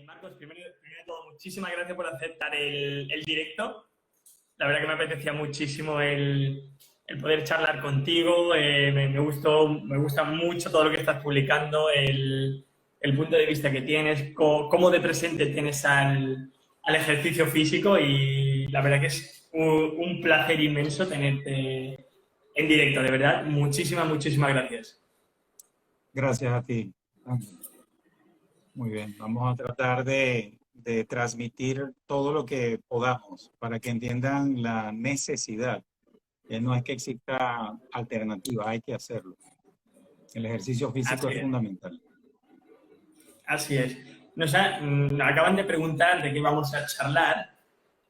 Marcos, primero de todo, muchísimas gracias por aceptar el directo. La verdad que me apetecía muchísimo el poder charlar contigo. Me gusta mucho todo lo que estás publicando, el punto de vista que tienes, cómo de presente tienes al ejercicio físico y la verdad que es un placer inmenso tenerte en directo, de verdad. Muchísimas gracias. Gracias a ti. Muy bien, vamos a tratar de transmitir todo lo que podamos para que entiendan la necesidad. No es que exista alternativa, hay que hacerlo. El ejercicio físico es fundamental. Así es. Nos acaban de preguntar de qué vamos a charlar.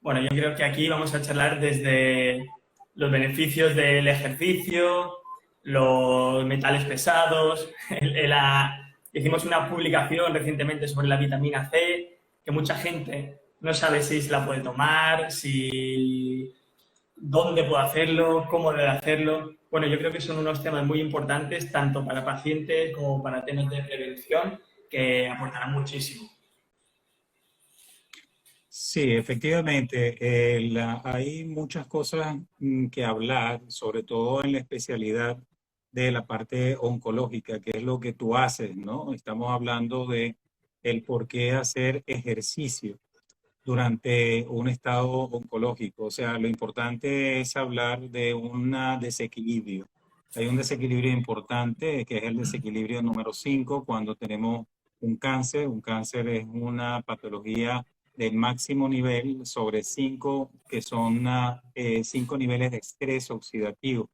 Bueno, yo creo que aquí vamos a charlar desde los beneficios del ejercicio, los metales pesados. Hicimos una publicación recientemente sobre la vitamina C, que mucha gente no sabe si se la puede tomar, dónde puede hacerlo, cómo debe hacerlo. Bueno, yo creo que son unos temas muy importantes tanto para pacientes como para temas de prevención que aportarán muchísimo. Sí, efectivamente, hay muchas cosas que hablar, sobre todo en la especialidad de la parte oncológica, que es lo que tú haces, ¿no? Estamos hablando de el por qué hacer ejercicio durante un estado oncológico. O sea, lo importante es hablar de un desequilibrio. Hay un desequilibrio importante, que es el desequilibrio número 5, cuando tenemos un cáncer. Un cáncer es una patología del máximo nivel sobre 5, que son 5 niveles de estrés oxidativo.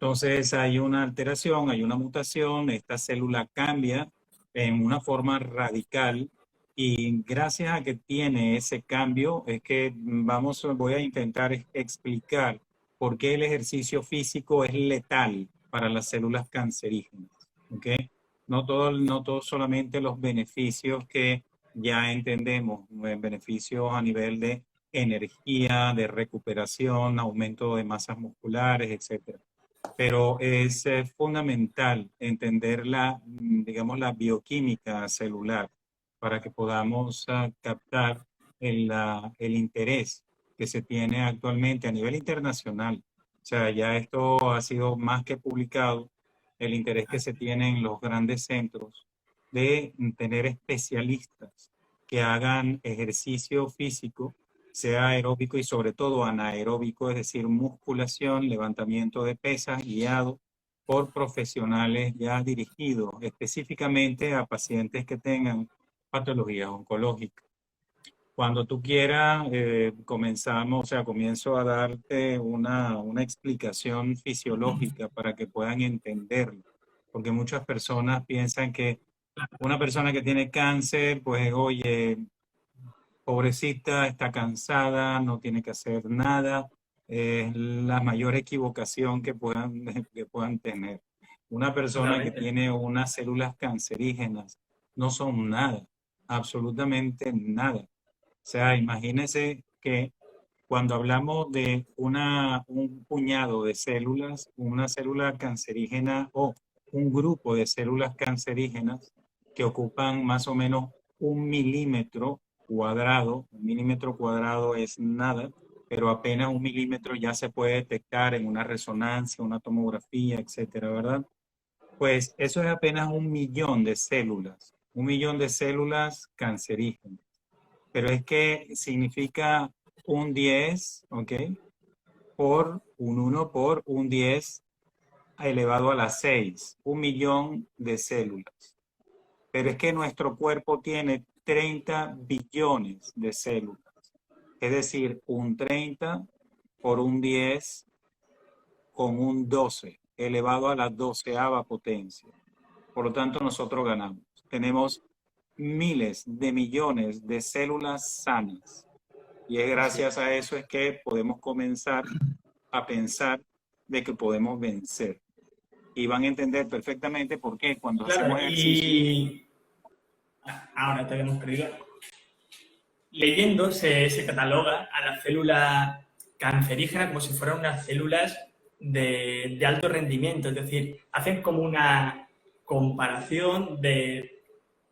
Entonces hay una alteración, hay una mutación, esta célula cambia en una forma radical y gracias a que tiene ese cambio es que voy a intentar explicar por qué el ejercicio físico es letal para las células cancerígenas. ¿Okay? No todo solamente los beneficios que ya entendemos, beneficios a nivel de energía, de recuperación, aumento de masas musculares, etcétera. Pero es fundamental entender digamos, la bioquímica celular para que podamos captar el interés que se tiene actualmente a nivel internacional. O sea, ya esto ha sido más que publicado, el interés que se tiene en los grandes centros de tener especialistas que hagan ejercicio físico, sea aeróbico y sobre todo anaeróbico, es decir, musculación, levantamiento de pesas guiado por profesionales ya dirigidos específicamente a pacientes que tengan patologías oncológicas. Cuando tú quieras, comienzo a darte una explicación fisiológica para que puedan entenderlo, porque muchas personas piensan que una persona que tiene cáncer, pues, oye, pobrecita, está cansada, no tiene que hacer nada. Es la mayor equivocación que puedan tener. Una persona que tiene unas células cancerígenas no son nada, absolutamente nada. O sea, imagínense que cuando hablamos de un puñado de células, una célula cancerígena o un grupo de células cancerígenas que ocupan más o menos 1 milímetro cuadrado. 1 milímetro cuadrado es nada, pero apenas 1 milímetro ya se puede detectar en una resonancia, una tomografía, etcétera, ¿verdad? Pues eso es apenas 1 millón de células. 1 millón de células cancerígenas. Pero es que significa un 10, ¿ok? Por un 1 por un 10 elevado a la 6. 1 millón de células. Pero es que nuestro cuerpo tiene 30 billones de células. Es decir, un 30 por un 10 con un 12 elevado a la 12ª potencia. Por lo tanto, nosotros ganamos. Tenemos miles de millones de células sanas. Y es gracias a eso es que podemos comenzar a pensar de que podemos vencer. Y van a entender perfectamente por qué cuando hacemos ejercicio. Y ahora te hemos perdido. Leyendo se cataloga a la célula cancerígena como si fueran unas células de alto rendimiento. Es decir, hacen como una comparación de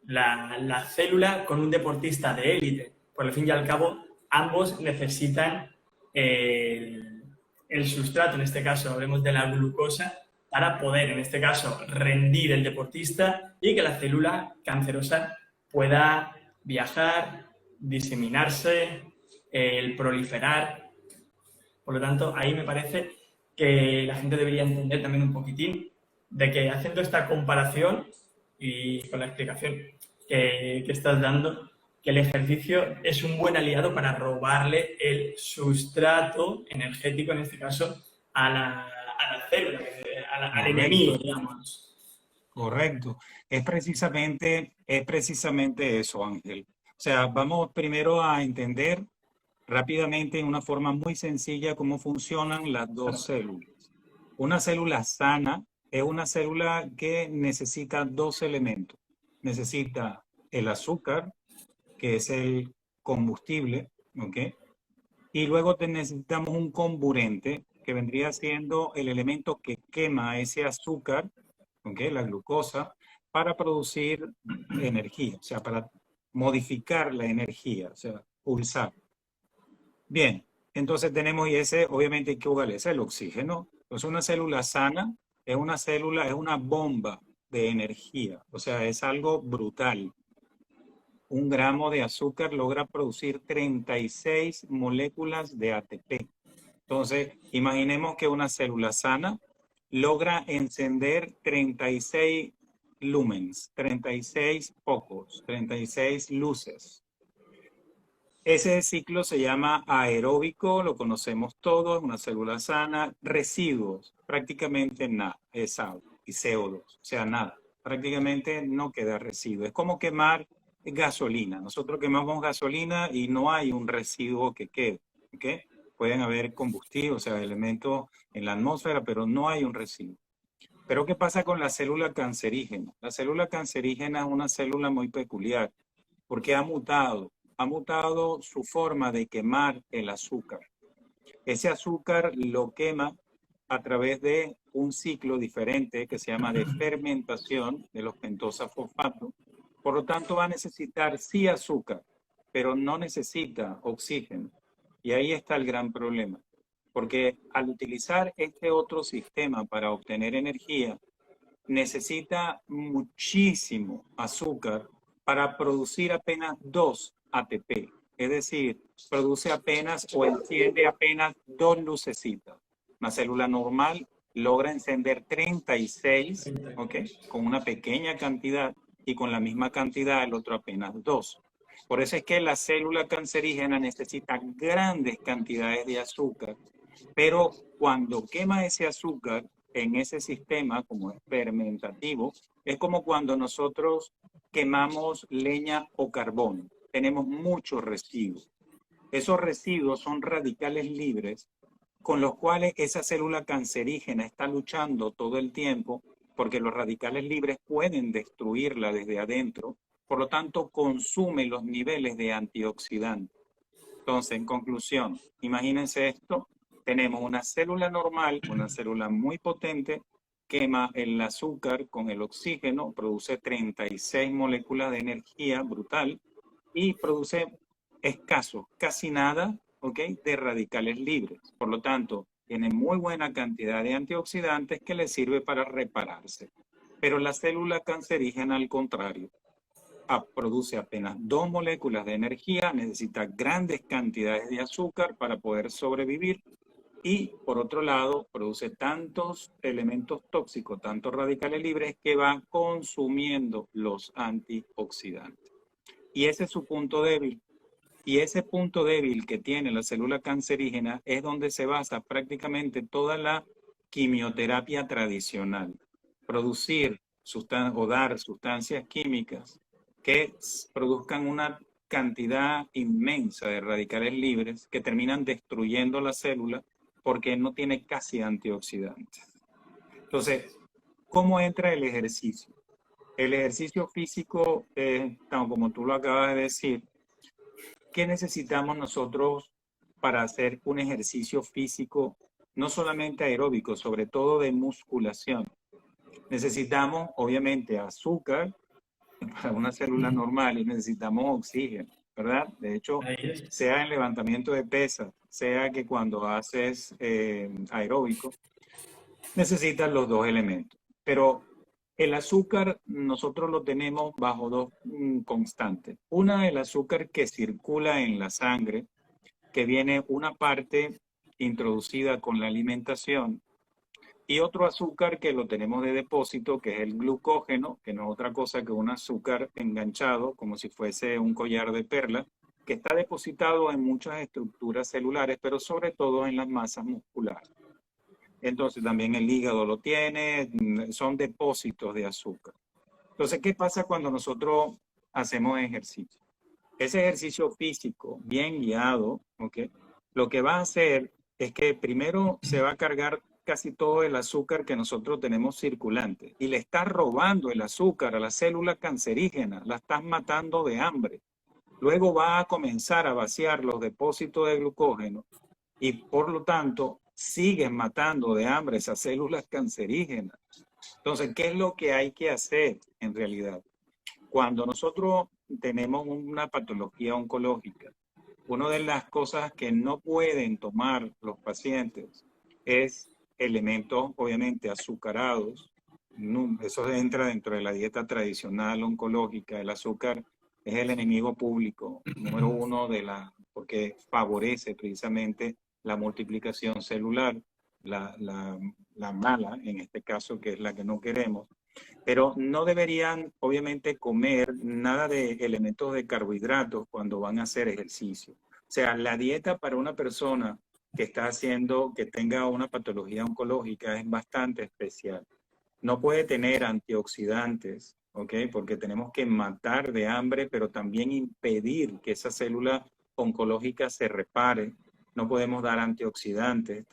la célula con un deportista de élite. Por el fin y al cabo, ambos necesitan el sustrato, en este caso hablemos de la glucosa, para poder, en este caso, rendir el deportista y que la célula cancerosa pueda viajar, diseminarse, el proliferar. Por lo tanto, ahí me parece que la gente debería entender también un poquitín de que haciendo esta comparación y con la explicación que estás dando, que el ejercicio es un buen aliado para robarle el sustrato energético, en este caso, a la célula, al enemigo, Correcto, digamos. correcto. Es precisamente eso, Ángel. O sea, vamos primero a entender rápidamente en una forma muy sencilla cómo funcionan las dos células. Una célula sana es una célula que necesita dos elementos. Necesita el azúcar, que es el combustible, ¿ok? Y luego necesitamos un comburente, que vendría siendo el elemento que quema ese azúcar, ¿ok? La glucosa, para producir energía, o sea, para modificar la energía, o sea, pulsar. Bien, entonces tenemos, y ese obviamente hay que es el oxígeno. Entonces una célula sana es una célula, es una bomba de energía, o sea, es algo brutal. 1 gramo de azúcar logra producir 36 moléculas de ATP. Entonces, imaginemos que una célula sana logra encender 36 lumens, 36 focos, 36 luces. Ese ciclo se llama aeróbico, lo conocemos todos, una célula sana. Residuos, prácticamente nada, es agua y CO2, o sea, nada. Prácticamente no queda residuo. Es como quemar gasolina. Nosotros quemamos gasolina y no hay un residuo que quede, ¿ok? Pueden haber combustible, o sea, elementos en la atmósfera, pero no hay un residuo. Pero ¿qué pasa con la célula cancerígena? La célula cancerígena es una célula muy peculiar porque ha mutado su forma de quemar el azúcar. Ese azúcar lo quema a través de un ciclo diferente que se llama de fermentación de los pentosafosfatos. Por lo tanto, va a necesitar sí azúcar, pero no necesita oxígeno. Y ahí está el gran problema, porque al utilizar este otro sistema para obtener energía, necesita muchísimo azúcar para producir apenas 2 ATP. Es decir, produce apenas o enciende apenas 2 lucecitas. Una célula normal logra encender 36, ¿ok? Con una pequeña cantidad y con la misma cantidad el otro apenas 2. Por eso es que la célula cancerígena necesita grandes cantidades de azúcar, pero cuando quema ese azúcar en ese sistema como es fermentativo, es como cuando nosotros quemamos leña o carbón. Tenemos muchos residuos. Esos residuos son radicales libres con los cuales esa célula cancerígena está luchando todo el tiempo porque los radicales libres pueden destruirla desde adentro. Por lo tanto, consume los niveles de antioxidantes. Entonces, en conclusión, imagínense esto. Tenemos una célula normal, una célula muy potente, quema el azúcar con el oxígeno, produce 36 moléculas de energía brutal y produce escaso, casi nada, ¿ok? De radicales libres. Por lo tanto, tiene muy buena cantidad de antioxidantes que le sirve para repararse. Pero la célula cancerígena, al contrario, produce apenas 2 moléculas de energía, necesita grandes cantidades de azúcar para poder sobrevivir y, por otro lado, produce tantos elementos tóxicos, tantos radicales libres que va consumiendo los antioxidantes. Y ese es su punto débil. Y ese punto débil que tiene la célula cancerígena es donde se basa prácticamente toda la quimioterapia tradicional. Producir o dar sustancias químicas que produzcan una cantidad inmensa de radicales libres que terminan destruyendo la célula porque no tiene casi antioxidantes. Entonces, ¿cómo entra el ejercicio? El ejercicio físico, como tú lo acabas de decir, ¿qué necesitamos nosotros para hacer un ejercicio físico, no solamente aeróbico, sobre todo de musculación? Necesitamos, obviamente, azúcar, para una célula normal y necesitamos oxígeno, ¿verdad? De hecho, Ahí es. sea en levantamiento de pesas, sea que cuando haces aeróbico, necesitas los dos elementos. Pero el azúcar nosotros lo tenemos bajo dos constantes. Una, el azúcar que circula en la sangre, que viene una parte introducida con la alimentación y otro azúcar que lo tenemos de depósito, que es el glucógeno, que no es otra cosa que un azúcar enganchado, como si fuese un collar de perlas, que está depositado en muchas estructuras celulares, pero sobre todo en las masas musculares. Entonces también el hígado lo tiene, son depósitos de azúcar. Entonces, ¿qué pasa cuando nosotros hacemos ejercicio? Ese ejercicio físico bien guiado, ¿ok? Lo que va a hacer es que primero se va a cargar casi todo el azúcar que nosotros tenemos circulante y le estás robando el azúcar a la célula cancerígena, la estás matando de hambre. Luego va a comenzar a vaciar los depósitos de glucógeno y por lo tanto sigues matando de hambre esas células cancerígenas. Entonces, ¿qué es lo que hay que hacer en realidad? Cuando nosotros tenemos una patología oncológica, una de las cosas que no pueden tomar los pacientes es elementos, obviamente, azucarados. Eso entra dentro de la dieta tradicional oncológica. El azúcar es el enemigo público número uno porque favorece precisamente la multiplicación celular, la mala, en este caso, que es la que no queremos. Pero no deberían, obviamente, comer nada de elementos de carbohidratos cuando van a hacer ejercicio. O sea, la dieta para una persona que está haciendo, que tenga una patología oncológica es bastante especial. No puede tener antioxidantes, ¿ok? Porque tenemos que matar de hambre, pero también impedir que esa célula oncológica se repare. No podemos dar antioxidantes,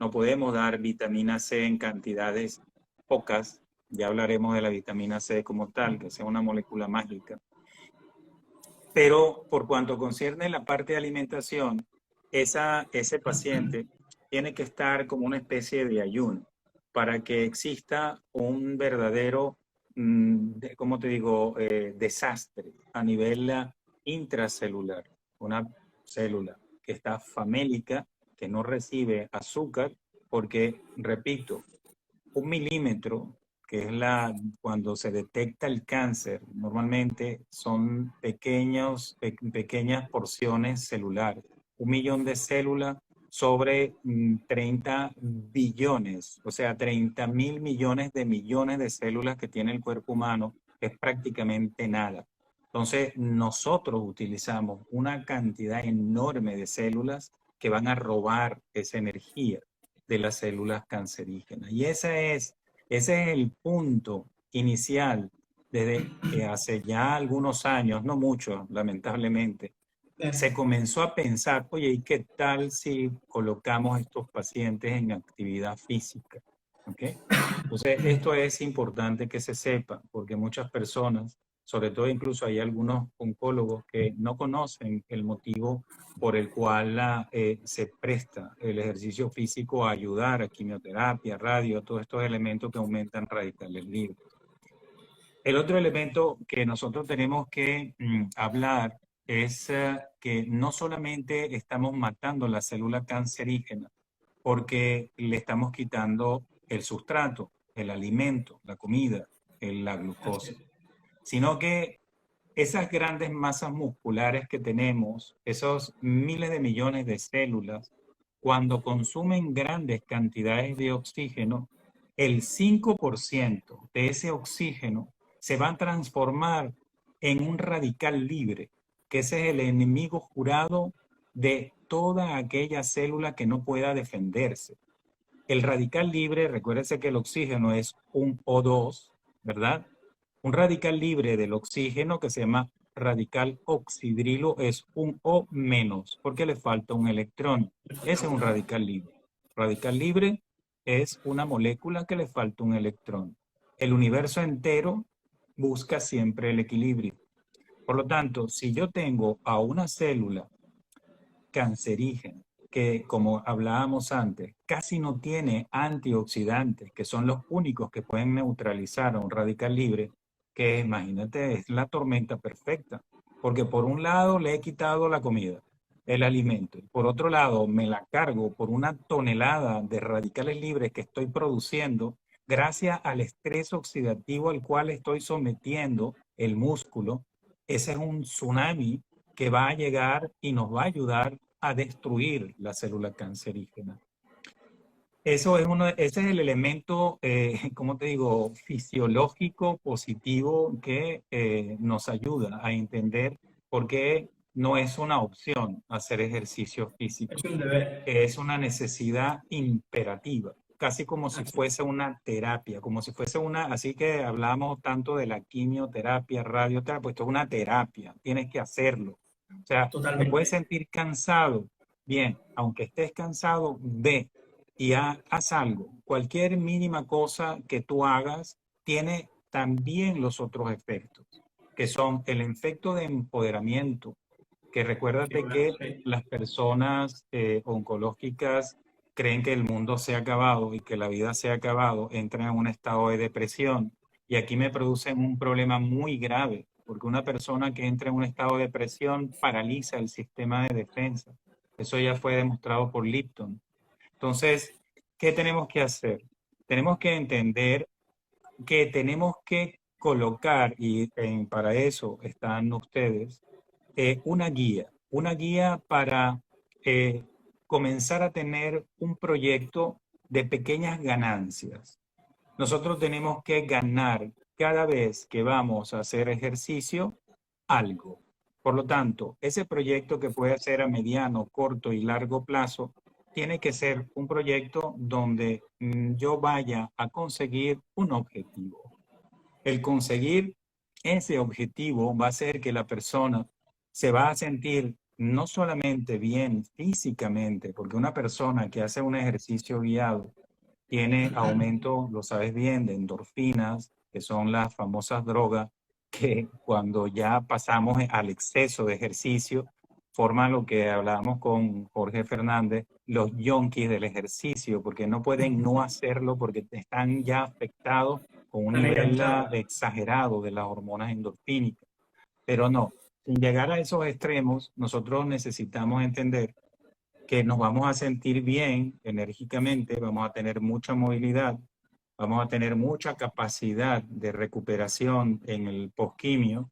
no podemos dar vitamina C en cantidades pocas. Ya hablaremos de la vitamina C como tal, que sea una molécula mágica. Pero por cuanto concierne la parte de alimentación, ese paciente tiene que estar como una especie de ayuno para que exista un verdadero, ¿cómo te digo?, desastre a nivel intracelular. Una célula que está famélica, que no recibe azúcar, porque, repito, 1 milímetro, que es cuando se detecta el cáncer, normalmente son pequeñas porciones celulares. 1 millón de células sobre 30 billones, o sea, 30.000 millones de células que tiene el cuerpo humano, es prácticamente nada. Entonces, nosotros utilizamos una cantidad enorme de células que van a robar esa energía de las células cancerígenas. Y ese es el punto inicial desde que hace ya algunos años, no muchos, lamentablemente, se comenzó a pensar, oye, ¿y qué tal si colocamos a estos pacientes en actividad física? ¿Ok? Entonces, esto es importante que se sepa, porque muchas personas, sobre todo incluso hay algunos oncólogos que no conocen el motivo por el cual se presta el ejercicio físico a ayudar a quimioterapia, radio, todos estos elementos que aumentan radicales libres. El otro elemento que nosotros tenemos que hablar es que no solamente estamos matando la célula cancerígena, porque le estamos quitando el sustrato, el alimento, la comida, la glucosa, sino que esas grandes masas musculares que tenemos, esos miles de millones de células, cuando consumen grandes cantidades de oxígeno, el 5% de ese oxígeno se va a transformar en un radical libre, que ese es el enemigo jurado de toda aquella célula que no pueda defenderse. El radical libre, recuérdense que el oxígeno es un O2, ¿verdad? Un radical libre del oxígeno que se llama radical oxidrilo es un O menos, porque le falta un electrón. Ese es un radical libre. Radical libre es una molécula que le falta un electrón. El universo entero busca siempre el equilibrio. Por lo tanto, si yo tengo a una célula cancerígena, que como hablábamos antes, casi no tiene antioxidantes, que son los únicos que pueden neutralizar a un radical libre, que imagínate, es la tormenta perfecta, porque por un lado le he quitado la comida, el alimento, y por otro lado me la cargo por una tonelada de radicales libres que estoy produciendo gracias al estrés oxidativo al cual estoy sometiendo el músculo. Ese es un tsunami que va a llegar y nos va a ayudar a destruir la célula cancerígena. Ese es el elemento, ¿cómo te digo?, fisiológico positivo que nos ayuda a entender por qué no es una opción hacer ejercicio Es físico, un deber. que es una necesidad imperativa, casi como si Así, fuese una terapia, como si fuese una, así que hablamos tanto de la quimioterapia, radioterapia, pues esto es una terapia, tienes que hacerlo. O sea, te puedes totalmente. sentir cansado, bien, aunque estés cansado, ve y haz algo. Cualquier mínima cosa que tú hagas tiene también los otros efectos, que son el efecto de empoderamiento, que recuérdate Figura, que sí. las personas oncológicas creen que el mundo se ha acabado y que la vida se ha acabado, entran en un estado de depresión y aquí me producen un problema muy grave, porque una persona que entra en un estado de depresión paraliza el sistema de defensa. Eso ya fue demostrado por Lipton. Entonces, ¿qué tenemos que hacer? Tenemos que entender que tenemos que colocar, y para eso están ustedes, una guía para eh, comenzar a tener un proyecto de pequeñas ganancias. Nosotros tenemos que ganar cada vez que vamos a hacer ejercicio algo. Por lo tanto, ese proyecto que puede ser a mediano, corto y largo plazo, tiene que ser un proyecto donde yo vaya a conseguir un objetivo. El conseguir ese objetivo va a hacer que la persona se va a sentir no solamente bien físicamente, porque una persona que hace un ejercicio guiado tiene aumento, lo sabes bien, de endorfinas, que son las famosas drogas que cuando ya pasamos al exceso de ejercicio, forman lo que hablábamos con Jorge Fernández, los yonkis del ejercicio, porque no pueden no hacerlo porque están ya afectados con un Están nivel enganchados. exagerado de las hormonas endorfínicas. Pero no, sin llegar a esos extremos, nosotros necesitamos entender que nos vamos a sentir bien enérgicamente, vamos a tener mucha movilidad, vamos a tener mucha capacidad de recuperación en el posquimio,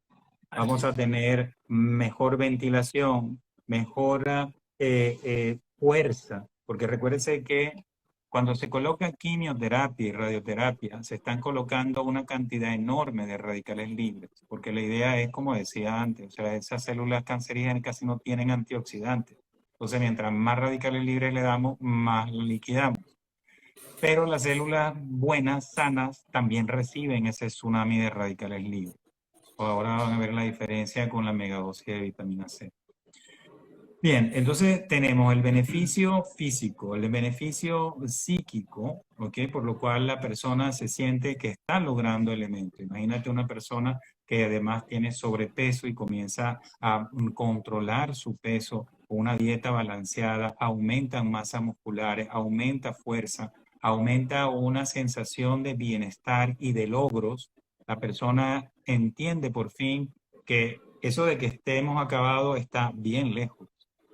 Así vamos a es. tener mejor ventilación, mejor fuerza, porque recuérdense que cuando se coloca quimioterapia y radioterapia, se están colocando una cantidad enorme de radicales libres, porque la idea es, como decía antes, o sea, esas células cancerígenas casi no tienen antioxidantes. Entonces, mientras más radicales libres le damos, más liquidamos. Pero las células buenas, sanas, también reciben ese tsunami de radicales libres. Ahora van a ver la diferencia con la megadosis de vitamina C. Bien, entonces tenemos el beneficio físico, el beneficio psíquico, ¿ok? Por lo cual la persona se siente que está logrando elementos. Imagínate una persona que además tiene sobrepeso y comienza a controlar su peso con una dieta balanceada, aumenta masa musculares, aumenta fuerza, aumenta una sensación de bienestar y de logros. La persona entiende por fin que eso de que estemos acabados está bien lejos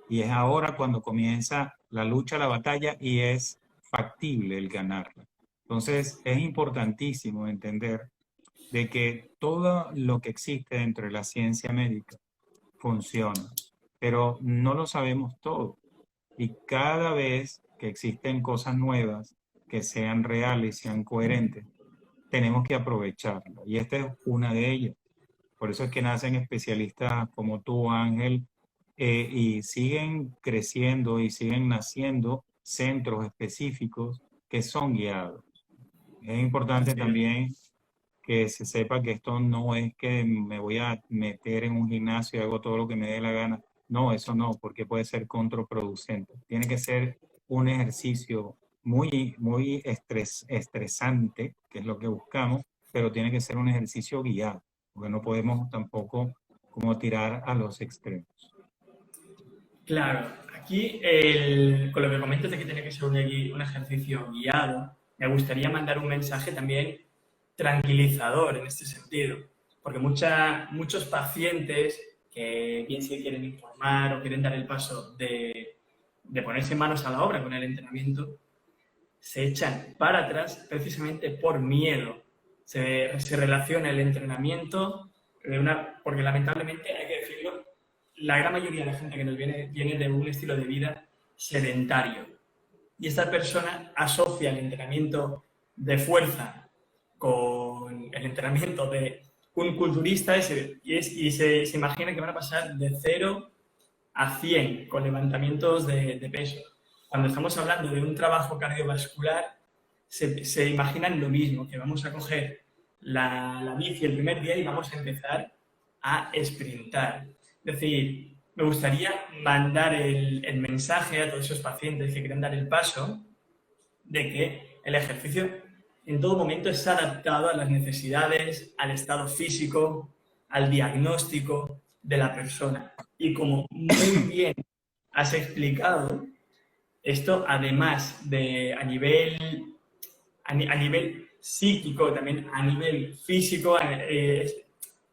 y es ahora cuando comienza la lucha, la batalla y es factible el ganarla. Entonces es importantísimo entender de que todo lo que existe dentro de la ciencia médica funciona, pero no lo sabemos todo. Y cada vez que existen cosas nuevas que sean reales y sean coherentes, tenemos que aprovecharla. Y esta es una de ellas. Por eso es que nacen especialistas como tú, Ángel, y siguen creciendo y siguen naciendo centros específicos que son guiados. Es importante Así es. también que se sepa que esto no es que me voy a meter en un gimnasio y hago todo lo que me dé la gana. No, eso no, porque puede ser contraproducente. Tiene que ser un ejercicio muy estresante, que es lo que buscamos, pero tiene que ser un ejercicio guiado, porque no podemos tampoco como tirar a los extremos. Claro, aquí con lo que comentas de que tiene que ser un ejercicio guiado, me gustaría mandar un mensaje también tranquilizador en este sentido. porque muchos pacientes que bien se quieren informar o quieren dar el paso de ponerse manos a la obra con el entrenamiento, se echan para atrás precisamente por miedo. Se relaciona el entrenamiento porque lamentablemente, hay que decirlo, la gran mayoría de la gente que nos viene de un estilo de vida sedentario. Y esta persona asocia el entrenamiento de fuerza con el entrenamiento de un culturista y se imagina que van a pasar de 0 a 100 con levantamientos de peso. Cuando estamos hablando de un trabajo cardiovascular, se imaginan lo mismo, que vamos a coger la bici el primer día y vamos a empezar a sprintar. Es decir, me gustaría mandar el mensaje a todos esos pacientes que quieren dar el paso de que el ejercicio en todo momento es adaptado a las necesidades, al estado físico, al diagnóstico de la persona. Y como muy bien has explicado, esto además de a nivel psíquico, también a nivel físico,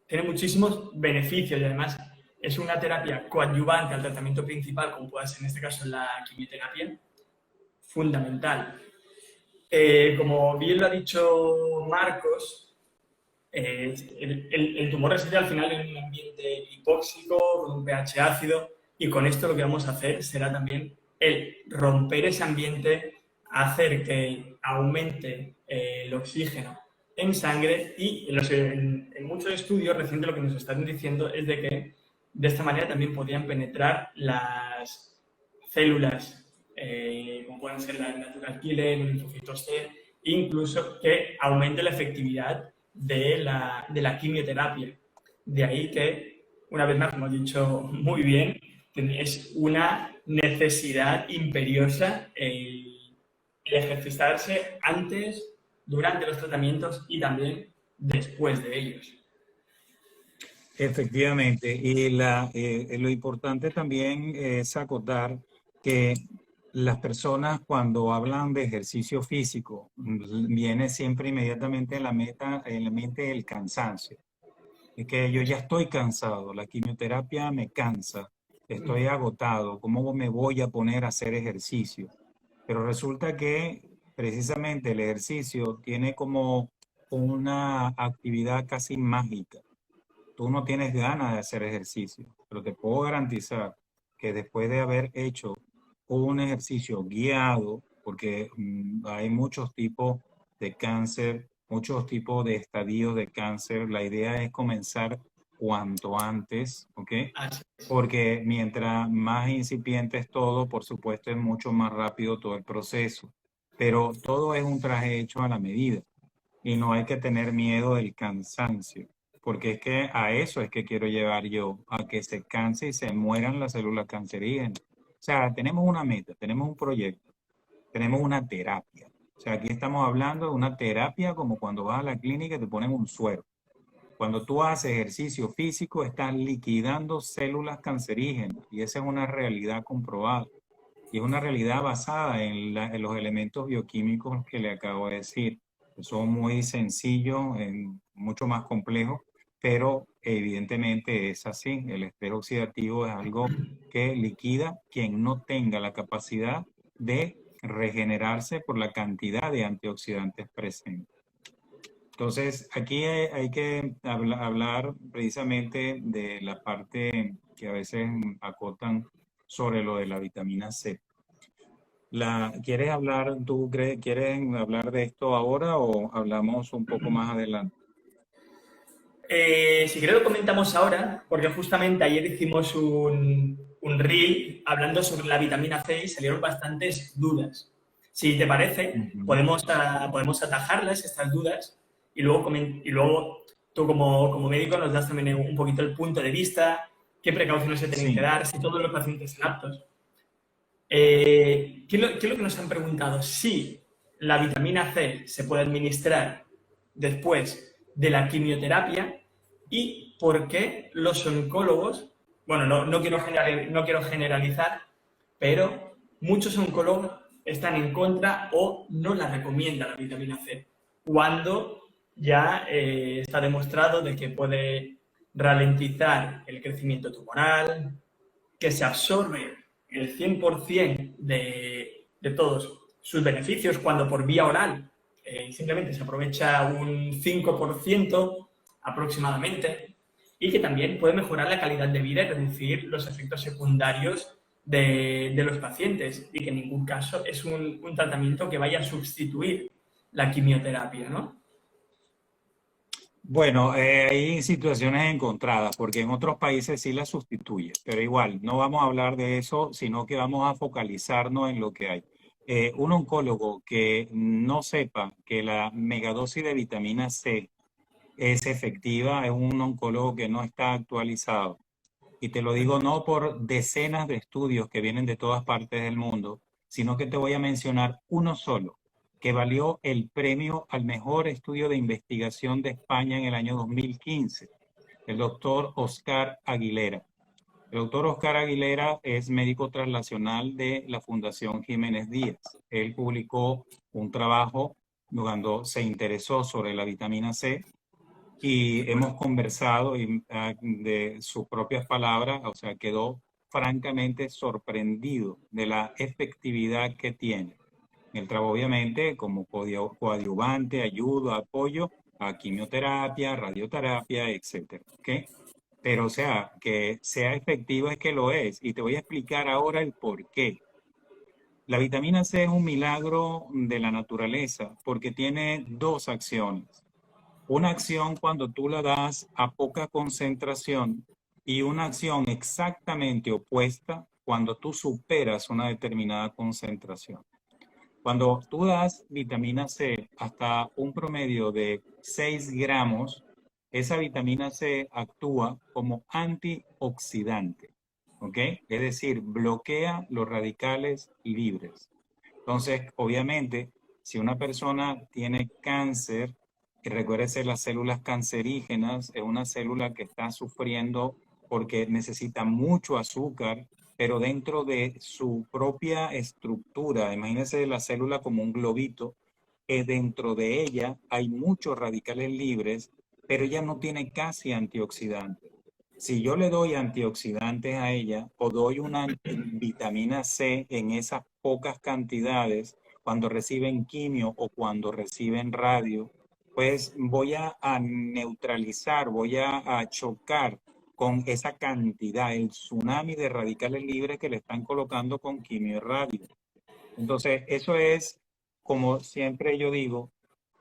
tiene muchísimos beneficios y además es una terapia coadyuvante al tratamiento principal, como puede ser en este caso la quimioterapia, fundamental. Como bien lo ha dicho Marcos, el tumor reside al final en un ambiente hipóxico, con un pH ácido, y con esto lo que vamos a hacer será también el romper ese ambiente, hacer que aumente el oxígeno en sangre y en muchos estudios recientes lo que nos están diciendo es de que de esta manera también podrían penetrar las células como pueden ser la natural killer, los linfocitos T, incluso que aumente la efectividad de la quimioterapia. De ahí que, una vez más, como he dicho muy bien, es una necesidad imperiosa el ejercitarse antes, durante los tratamientos y también después de ellos. Efectivamente, y lo importante también es acotar que las personas cuando hablan de ejercicio físico, viene siempre inmediatamente en la mente el cansancio. Es que yo ya estoy cansado, la quimioterapia me cansa, estoy agotado, ¿cómo me voy a poner a hacer ejercicio? Pero resulta que precisamente el ejercicio tiene como una actividad casi mágica. Tú no tienes ganas de hacer ejercicio, pero te puedo garantizar que después de haber hecho un ejercicio guiado, porque hay muchos tipos de cáncer, muchos tipos de estadios de cáncer, la idea es comenzar cuanto antes, ¿ok? Porque mientras más incipiente es todo, por supuesto es mucho más rápido todo el proceso, pero todo es un traje hecho a la medida y no hay que tener miedo del cansancio, porque es que a eso es que quiero llevar yo, a que se canse y se mueran las células cancerígenas. O sea, tenemos una meta, tenemos un proyecto, tenemos una terapia. O sea, aquí estamos hablando de una terapia como cuando vas a la clínica y te ponen un suero. Cuando tú haces ejercicio físico, estás liquidando células cancerígenas y esa es una realidad comprobada. Y es una realidad basada en los elementos bioquímicos que le acabo de decir. Son muy sencillos, mucho más complejos, pero evidentemente es así. El estrés oxidativo es algo que liquida quien no tenga la capacidad de regenerarse por la cantidad de antioxidantes presentes. Entonces, aquí hay que hablar precisamente de la parte que a veces acotan sobre lo de la vitamina C. ¿Quieres hablar, quieres hablar de esto ahora o hablamos un poco más adelante? Si quieres lo comentamos ahora, porque justamente ayer hicimos un reel hablando sobre la vitamina C y salieron bastantes dudas. Si te parece, podemos atajarlas, estas dudas, y luego tú como médico nos das también un poquito el punto de vista, qué precauciones se tienen que dar, si todos los pacientes son aptos. ¿Qué es lo que nos han preguntado? Si la vitamina C se puede administrar después de la quimioterapia y por qué los oncólogos, bueno, no quiero generalizar, pero muchos oncólogos están en contra o no la recomiendan la vitamina C, cuando ya está demostrado de que puede ralentizar el crecimiento tumoral, que se absorbe el 100% de todos sus beneficios cuando por vía oral simplemente se aprovecha un 5% aproximadamente, y que también puede mejorar la calidad de vida y reducir los efectos secundarios de los pacientes, y que en ningún caso es un tratamiento que vaya a sustituir la quimioterapia, ¿no? Bueno, hay situaciones encontradas, porque en otros países sí la sustituye, pero igual, no vamos a hablar de eso, sino que vamos a focalizarnos en lo que hay. Un oncólogo que no sepa que la megadosis de vitamina C es efectiva es un oncólogo que no está actualizado. Y te lo digo no por decenas de estudios que vienen de todas partes del mundo, sino que te voy a mencionar uno solo, que valió el premio al mejor estudio de investigación de España en el año 2015, el doctor Oscar Aguilera. El doctor Oscar Aguilera es médico translacional de la Fundación Jiménez Díaz. Él publicó un trabajo cuando se interesó sobre la vitamina C y hemos conversado y, de sus propias palabras, o sea, quedó francamente sorprendido de la efectividad que tiene. El trabajo, obviamente, como coadyuvante, ayuda, apoyo a quimioterapia, radioterapia, etcétera, ¿ok? Pero, o sea, que sea efectivo es que lo es. Y te voy a explicar ahora el por qué. La vitamina C es un milagro de la naturaleza porque tiene dos acciones. Una acción cuando tú la das a poca concentración y una acción exactamente opuesta cuando tú superas una determinada concentración. Cuando tú das vitamina C hasta un promedio de 6 gramos, esa vitamina C actúa como antioxidante, ¿ok? Es decir, bloquea los radicales libres. Entonces, obviamente, si una persona tiene cáncer, y recuérdese, las células cancerígenas es una célula que está sufriendo porque necesita mucho azúcar, pero dentro de su propia estructura, imagínese la célula como un globito, dentro de ella hay muchos radicales libres, pero ella no tiene casi antioxidantes. Si yo le doy antioxidantes a ella o doy una vitamina C en esas pocas cantidades, cuando reciben quimio o cuando reciben radio, pues voy a neutralizar, a chocar con esa cantidad, el tsunami de radicales libres que le están colocando con quimio y radio. Entonces, eso es, como siempre yo digo,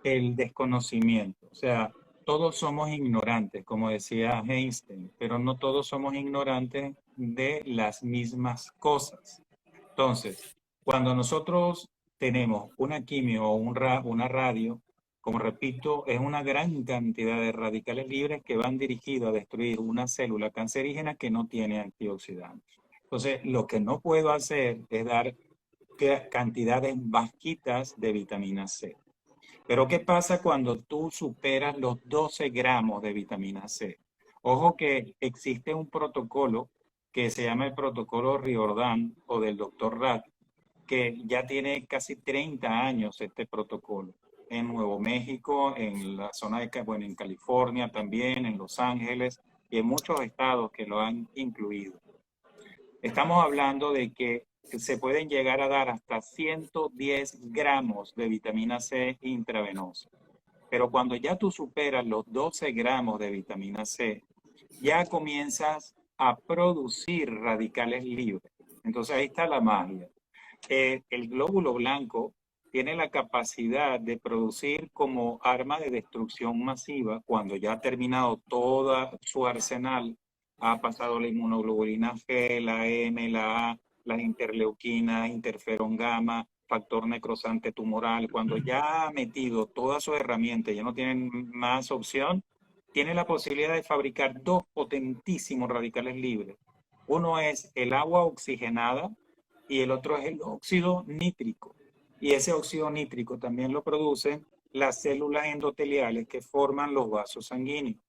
el desconocimiento. O sea, todos somos ignorantes, como decía Einstein, pero no todos somos ignorantes de las mismas cosas. Entonces, cuando nosotros tenemos una quimio o una radio, como repito, es una gran cantidad de radicales libres que van dirigidos a destruir una célula cancerígena que no tiene antioxidantes. Entonces, lo que no puedo hacer es dar cantidades bajitas de vitamina C. Pero ¿qué pasa cuando tú superas los 12 gramos de vitamina C? Ojo que existe un protocolo que se llama el protocolo Riordan o del doctor Rat, que ya tiene casi 30 años este protocolo. En Nuevo México, en la zona de, bueno, en California también, en Los Ángeles y en muchos estados que lo han incluido. Estamos hablando de que se pueden llegar a dar hasta 110 gramos de vitamina C intravenosa. Pero cuando ya tú superas los 12 gramos de vitamina C, ya comienzas a producir radicales libres. Entonces ahí está la magia. El glóbulo blanco tiene la capacidad de producir como arma de destrucción masiva cuando ya ha terminado todo su arsenal, ha pasado la inmunoglobulina G, la M, la A, las interleuquinas, interferón gamma, factor necrosante tumoral, cuando ya ha metido todas sus herramientas, ya no tienen más opción, tiene la posibilidad de fabricar dos potentísimos radicales libres. Uno es el agua oxigenada y el otro es el óxido nítrico. Y ese óxido nítrico también lo producen las células endoteliales que forman los vasos sanguíneos.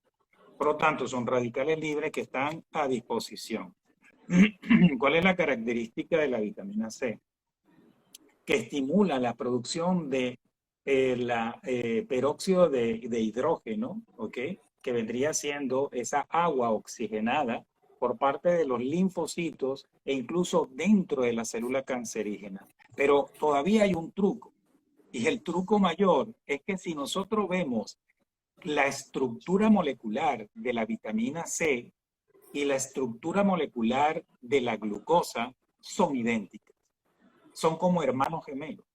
Por lo tanto, son radicales libres que están a disposición. ¿Cuál es la característica de la vitamina C? Que estimula la producción de peróxido de hidrógeno, ¿ok? Que vendría siendo esa agua oxigenada por parte de los linfocitos e incluso dentro de la célula cancerígena. Pero todavía hay un truco, y el truco mayor es que si nosotros vemos la estructura molecular de la vitamina C y la estructura molecular de la glucosa son idénticas, son como hermanos gemelos.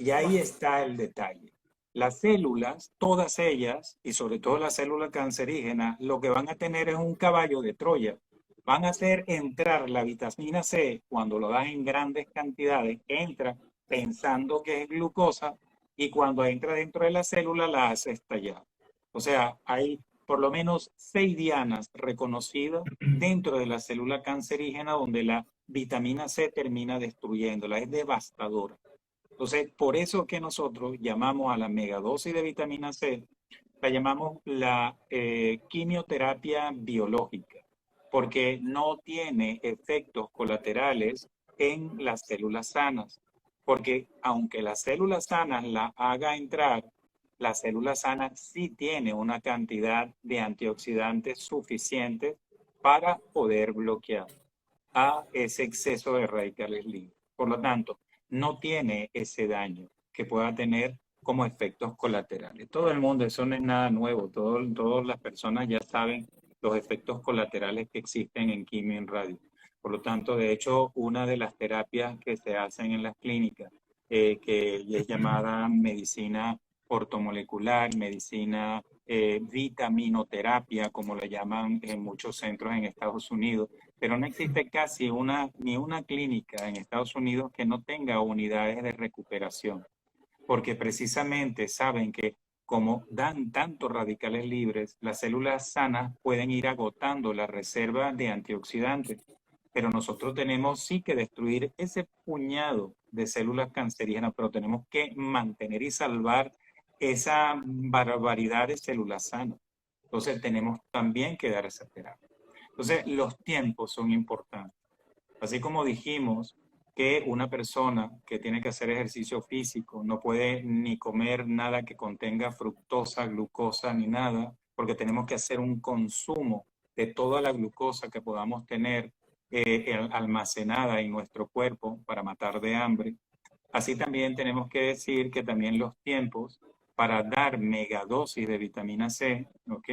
Y ahí está el detalle. Las células, todas ellas, y sobre todo las células cancerígenas, lo que van a tener es un caballo de Troya. Van a hacer entrar la vitamina C cuando lo das en grandes cantidades, entra pensando que es glucosa y cuando entra dentro de la célula la hace estallar. O sea, hay por lo menos 6 dianas reconocidas dentro de la célula cancerígena donde la vitamina C termina destruyéndola. Es devastadora. Entonces, por eso que nosotros llamamos a la megadosis de vitamina C, la llamamos la quimioterapia biológica, porque no tiene efectos colaterales en las células sanas, porque aunque las células sanas la haga entrar, la célula sana sí tiene una cantidad de antioxidantes suficiente para poder bloquear a ese exceso de radicales libres. Por lo tanto, no tiene ese daño que pueda tener como efectos colaterales. Todo el mundo, eso no es nada nuevo, todas las personas ya saben los efectos colaterales que existen en quimio y en radio. Por lo tanto, de hecho, una de las terapias que se hacen en las clínicas, que es llamada medicina ortomolecular, medicina vitaminoterapia, como la llaman en muchos centros en Estados Unidos, pero no existe casi ni una clínica en Estados Unidos que no tenga unidades de recuperación, porque precisamente saben que como dan tantos radicales libres, las células sanas pueden ir agotando la reserva de antioxidantes, pero nosotros tenemos sí que destruir ese puñado de células cancerígenas, pero tenemos que mantener y salvar esa barbaridad de células sanas. Entonces tenemos también que dar esa terapia. Entonces, los tiempos son importantes. Así como dijimos que una persona que tiene que hacer ejercicio físico no puede ni comer nada que contenga fructosa, glucosa ni nada, porque tenemos que hacer un consumo de toda la glucosa que podamos tener almacenada en nuestro cuerpo para matar de hambre. Así también tenemos que decir que también los tiempos para dar megadosis de vitamina C, ¿ok?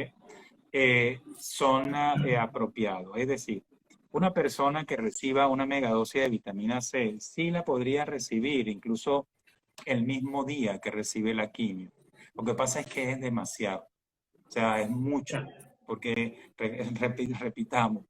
Son apropiados. Es decir, una persona que reciba una megadosis de vitamina C sí la podría recibir incluso el mismo día que recibe la quimio. Lo que pasa es que es demasiado, o sea, es mucho, porque repitamos,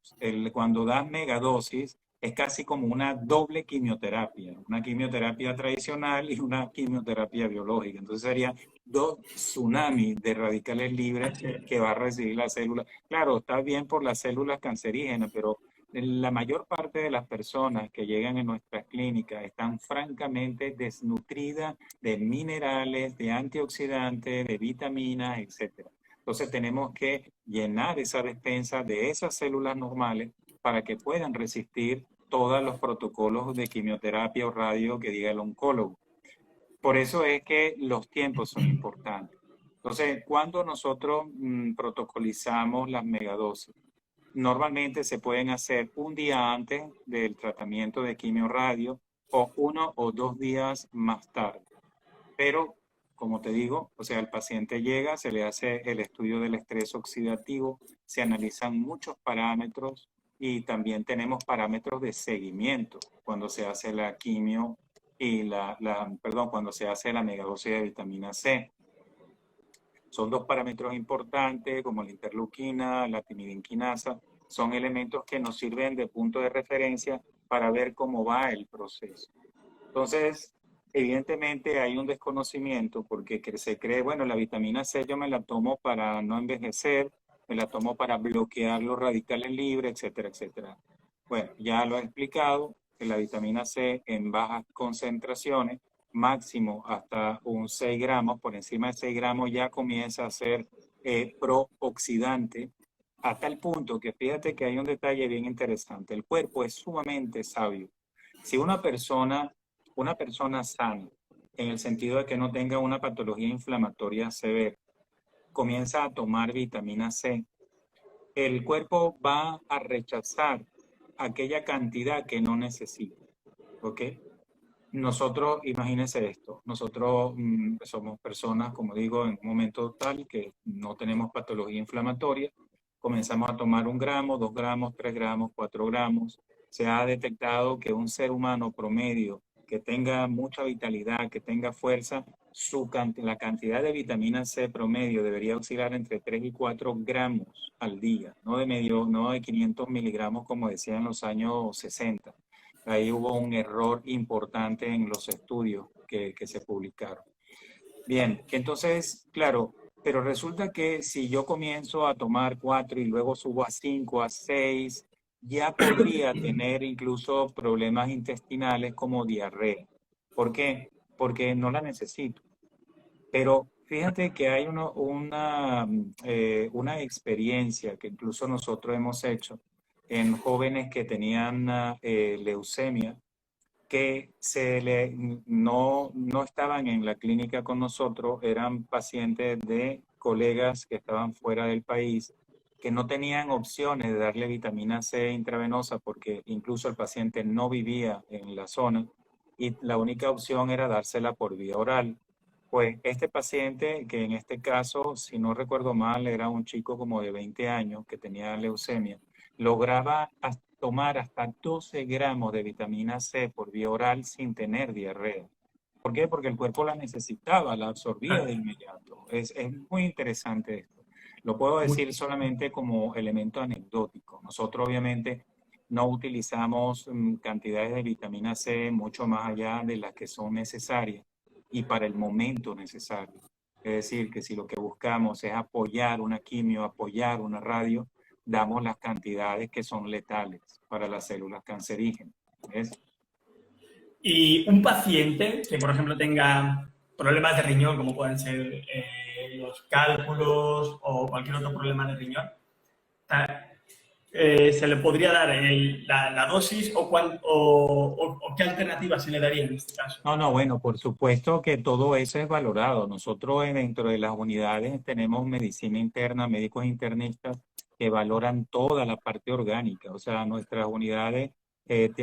cuando das megadosis es casi como una doble quimioterapia, una quimioterapia tradicional y una quimioterapia biológica. Entonces sería dos tsunamis de radicales libres que va a recibir la célula. Claro, está bien por las células cancerígenas, pero la mayor parte de las personas que llegan en nuestras clínicas están francamente desnutridas de minerales, de antioxidantes, de vitaminas, etcétera. Entonces tenemos que llenar esa despensa de esas células normales para que puedan resistir todos los protocolos de quimioterapia o radio que diga el oncólogo. Por eso es que los tiempos son importantes. Entonces, cuando nosotros protocolizamos las megadosis, normalmente se pueden hacer un día antes del tratamiento de quimio radio o 1 o 2 días más tarde. Pero, como te digo, o sea, el paciente llega, se le hace el estudio del estrés oxidativo, se analizan muchos parámetros y también tenemos parámetros de seguimiento cuando se hace la quimio y cuando se hace la megadosis de vitamina C. Son dos parámetros importantes como la interleuquina, la timidinquinasa, son elementos que nos sirven de punto de referencia para ver cómo va el proceso. Entonces, evidentemente hay un desconocimiento porque se cree, bueno, la vitamina C yo me la tomo para no envejecer, me la tomo para bloquear los radicales libres, etcétera, etcétera. Bueno, ya lo he explicado, que la vitamina C en bajas concentraciones, máximo hasta un 6 gramos, por encima de 6 gramos ya comienza a ser prooxidante, a tal punto que fíjate que hay un detalle bien interesante. El cuerpo es sumamente sabio. Si una persona sana en el sentido de que no tenga una patología inflamatoria severa, comienza a tomar vitamina C, el cuerpo va a rechazar aquella cantidad que no necesita, ¿ok? Nosotros, imagínense esto, nosotros somos personas, como digo, en un momento tal que no tenemos patología inflamatoria, comenzamos a tomar 1 gramo, 2 gramos, 3 gramos, 4 gramos. Se ha detectado que un ser humano promedio que tenga mucha vitalidad, que tenga fuerza, la cantidad de vitamina C promedio debería oscilar entre 3 y 4 gramos al día, no de 500 miligramos como decía en los años 60. Ahí hubo un error importante en los estudios que se publicaron. Bien, entonces, claro, pero resulta que si yo comienzo a tomar 4 y luego subo a 5, a 6, ya podría tener incluso problemas intestinales como diarrea. ¿Por qué? Porque no la necesito. Pero fíjate que hay una experiencia que incluso nosotros hemos hecho en jóvenes que tenían leucemia, que no estaban en la clínica con nosotros, eran pacientes de colegas que estaban fuera del país, que no tenían opciones de darle vitamina C intravenosa porque incluso el paciente no vivía en la zona y la única opción era dársela por vía oral. Pues este paciente, que en este caso, si no recuerdo mal, era un chico como de 20 años que tenía leucemia, lograba tomar hasta 12 gramos de vitamina C por vía oral sin tener diarrea. ¿Por qué? Porque el cuerpo la necesitaba, la absorbía de inmediato. Es muy interesante esto. Lo puedo decir solamente como elemento anecdótico. Nosotros obviamente no utilizamos cantidades de vitamina C mucho más allá de las que son necesarias y para el momento necesario. Es decir, que si lo que buscamos es apoyar una quimio, apoyar una radio, damos las cantidades que son letales para las células cancerígenas. ¿Ves? Y un paciente que, por ejemplo, tenga problemas de riñón, como pueden ser los cálculos o cualquier otro problema de riñón, ¿se le podría dar la dosis o qué alternativa se le daría en este caso? No, no, bueno, por supuesto que todo eso es valorado. Nosotros dentro de las unidades tenemos medicina interna, médicos internistas que valoran toda la parte orgánica. O sea, nuestras unidades,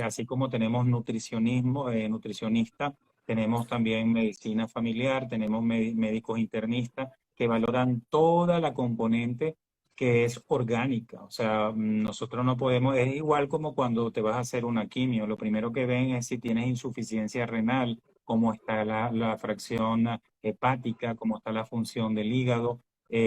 así como tenemos nutricionismo, nutricionista, tenemos también medicina familiar, tenemos médicos internistas que valoran toda la componente que es orgánica. O sea, nosotros no podemos, es igual como cuando te vas a hacer una quimio, lo primero que ven es si tienes insuficiencia renal, cómo está la fracción hepática, cómo está la función del hígado,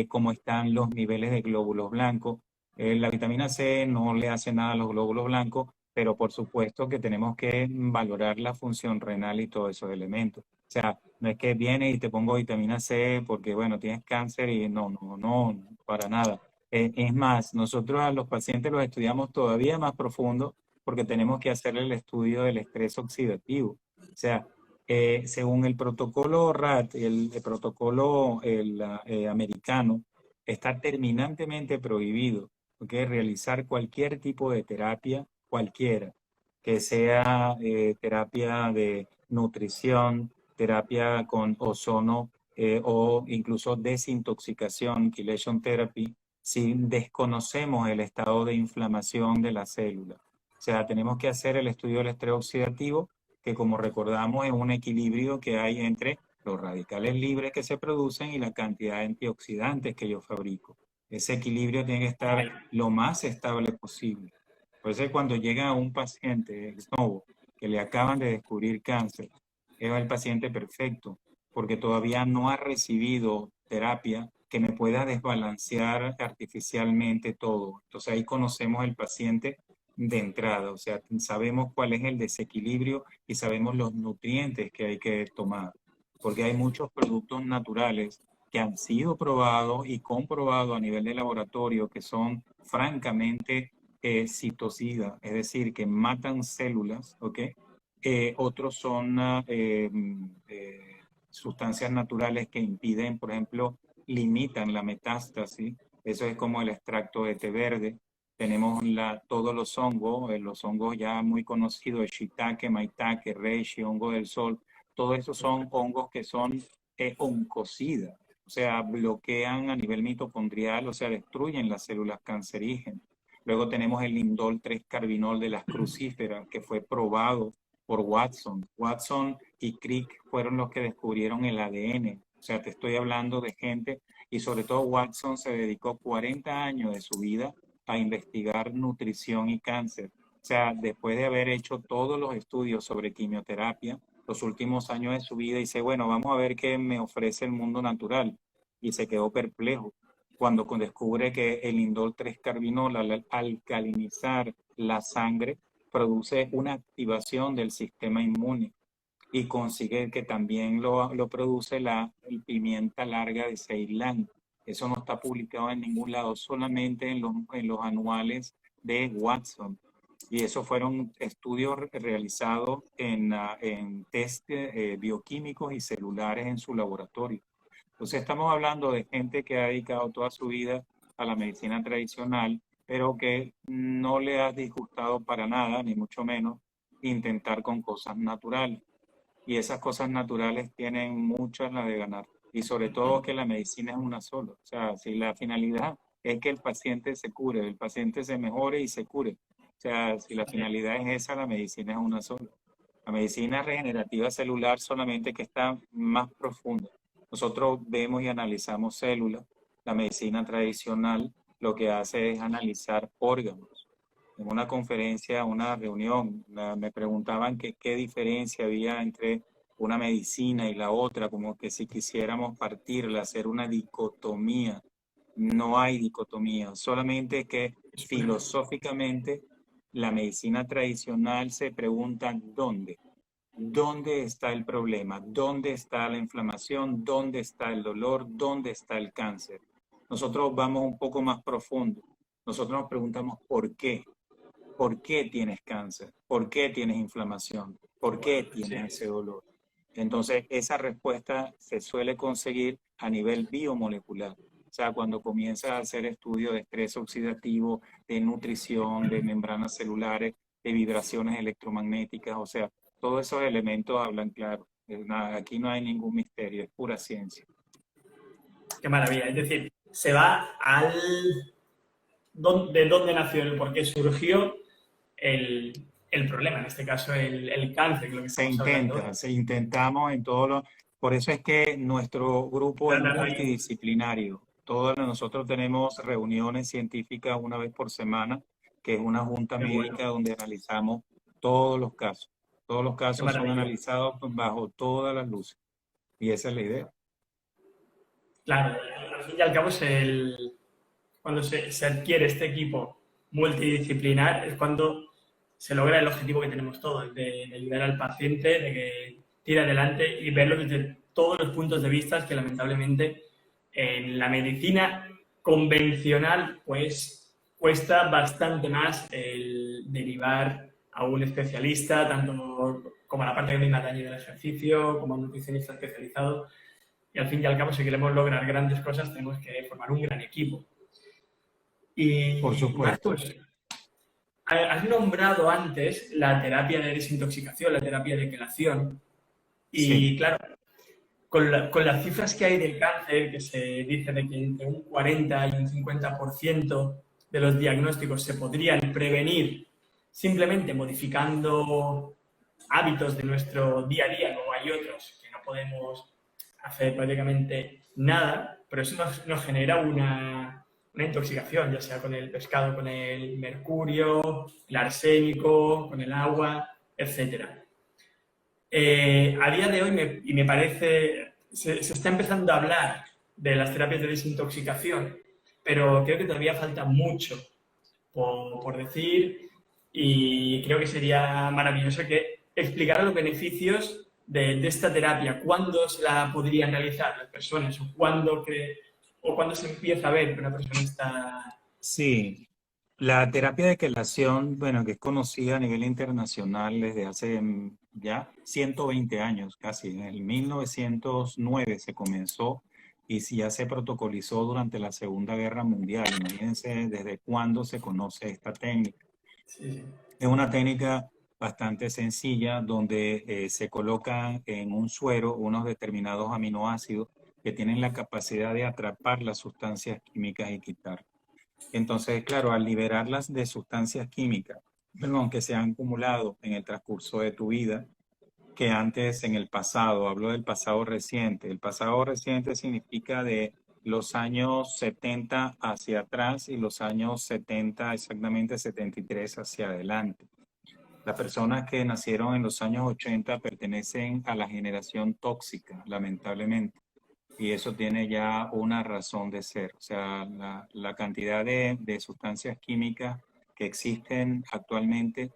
cómo están los niveles de glóbulos blancos. La vitamina C no le hace nada a los glóbulos blancos, pero por supuesto que tenemos que valorar la función renal y todos esos elementos. O sea, no es que viene y te pongo vitamina C porque, bueno, tienes cáncer y no, no, no, para nada. Es más, nosotros a los pacientes los estudiamos todavía más profundo porque tenemos que hacerle el estudio del estrés oxidativo. O sea, según el protocolo RAT, el protocolo americano, está terminantemente prohibido, ¿ok? Realizar cualquier tipo de terapia, cualquiera, que sea terapia de nutrición, terapia con ozono o incluso desintoxicación, chelation therapy, si desconocemos el estado de inflamación de la célula. O sea, tenemos que hacer el estudio del estrés oxidativo, que como recordamos es un equilibrio que hay entre los radicales libres que se producen y la cantidad de antioxidantes que yo fabrico. Ese equilibrio tiene que estar lo más estable posible. Por eso cuando llega un paciente nuevo que le acaban de descubrir cáncer, es el paciente perfecto, porque todavía no ha recibido terapia que me pueda desbalancear artificialmente todo. Entonces ahí conocemos el paciente de entrada, o sea, sabemos cuál es el desequilibrio y sabemos los nutrientes que hay que tomar, porque hay muchos productos naturales que han sido probados y comprobados a nivel de laboratorio que son francamente citocidas, es decir, que matan células, ¿ok? Otros son sustancias naturales que impiden, por ejemplo, limitan la metástasis. Eso es como el extracto de té verde. Tenemos todos los hongos ya muy conocidos, el shiitake, maitake, reishi, hongo del sol, todo eso son hongos que son oncocidas, o sea, bloquean a nivel mitocondrial, o sea, destruyen las células cancerígenas. Luego tenemos el indol 3-carbinol de las crucíferas, que fue probado por Watson. Watson y Crick fueron los que descubrieron el ADN. O sea, te estoy hablando de gente, y sobre todo Watson se dedicó 40 años de su vida a investigar nutrición y cáncer. O sea, después de haber hecho todos los estudios sobre quimioterapia, los últimos años de su vida, dice, bueno, vamos a ver qué me ofrece el mundo natural. Y se quedó perplejo cuando descubre que el indol 3-carbinol, al alcalinizar la sangre, produce una activación del sistema inmune y consigue que también lo produce la pimienta larga de Ceilán. Eso no está publicado en ningún lado, solamente en los anuales de Watson. Y esos fueron estudios realizados en test bioquímicos y celulares en su laboratorio. Entonces estamos hablando de gente que ha dedicado toda su vida a la medicina tradicional, pero que no le ha disgustado para nada, ni mucho menos, intentar con cosas naturales. Y esas cosas naturales tienen muchas las de ganar. Y sobre todo que la medicina es una sola. O sea, si la finalidad es que el paciente se cure, el paciente se mejore y se cure. O sea, si la finalidad es esa, la medicina es una sola. La medicina regenerativa celular solamente que está más profunda. Nosotros vemos y analizamos células. La medicina tradicional lo que hace es analizar órganos. En una conferencia, una reunión, me preguntaban qué diferencia había entre una medicina y la otra, como que si quisiéramos partirla, hacer una dicotomía. No hay dicotomía, solamente que filosóficamente la medicina tradicional se pregunta ¿dónde? ¿Dónde está el problema? ¿Dónde está la inflamación? ¿Dónde está el dolor? ¿Dónde está el cáncer? Nosotros vamos un poco más profundo. Nosotros nos preguntamos ¿por qué? ¿Por qué tienes cáncer? ¿Por qué tienes inflamación? ¿Por qué tienes ese dolor? Entonces, esa respuesta se suele conseguir a nivel biomolecular. O sea, cuando comienzas a hacer estudios de estrés oxidativo, de nutrición, de membranas celulares, de vibraciones electromagnéticas, o sea, todos esos elementos hablan claro. Aquí no hay ningún misterio, es pura ciencia. Qué maravilla. Es decir, se va al de dónde nació, el por qué surgió el problema, en este caso el cáncer, lo que estamos hablando hoy. Intentamos en todos los... Por eso es que nuestro grupo es La raíz. multidisciplinario. Todos nosotros tenemos reuniones científicas una vez por semana, que es una junta Qué bueno, médica donde analizamos todos los casos. Todos los qué casos son maravilla. analizados bajo todas las luces. Y esa es la idea. Claro, al fin y al cabo cuando se adquiere este equipo multidisciplinar es cuando se logra el objetivo que tenemos todos, de ayudar al paciente, de que tire adelante y verlo desde todos los puntos de vista que lamentablemente en la medicina convencional pues cuesta bastante más el derivar a un especialista, tanto como a la parte de daño del ejercicio, como a un nutricionista especializado. Y al fin y al cabo, si queremos lograr grandes cosas, tenemos que formar un gran equipo. Por Y supuesto. Marcos, has nombrado antes la terapia de desintoxicación, la terapia de quelación. Sí. Y claro, con las cifras que hay del cáncer, que se dice de que entre un 40 y un 50% de los diagnósticos se podrían prevenir simplemente modificando hábitos de nuestro día a día, como hay otros que no podemos hacer prácticamente nada, pero eso nos genera una intoxicación, ya sea con el pescado, con el mercurio, el arsénico, con el agua, etcétera. A día de hoy, me parece, se está empezando a hablar de las terapias de desintoxicación, pero creo que todavía falta mucho por decir y creo que sería maravilloso que explicara los beneficios de esta terapia, cuándo se la podrían realizar las personas o cuándo se empieza a ver que una persona está... Sí, la terapia de quelación, bueno, que es conocida a nivel internacional desde hace ya 120 años, casi. En el 1909 se comenzó y ya se protocolizó durante la Segunda Guerra Mundial. Imagínense desde cuándo se conoce esta técnica. Sí, sí. Es una técnica bastante sencilla donde se colocan en un suero unos determinados aminoácidos que tienen la capacidad de atrapar las sustancias químicas y quitar. Entonces, claro, al liberarlas de sustancias químicas, perdón, que se han acumulado en el transcurso de tu vida, que antes en el pasado, hablo del pasado reciente. El pasado reciente significa de los años 70 hacia atrás y los años 70, exactamente 73 hacia adelante. Las personas que nacieron en los años 80 pertenecen a la generación tóxica, lamentablemente. Y eso tiene ya una razón de ser. O sea, la cantidad de sustancias químicas que existen actualmente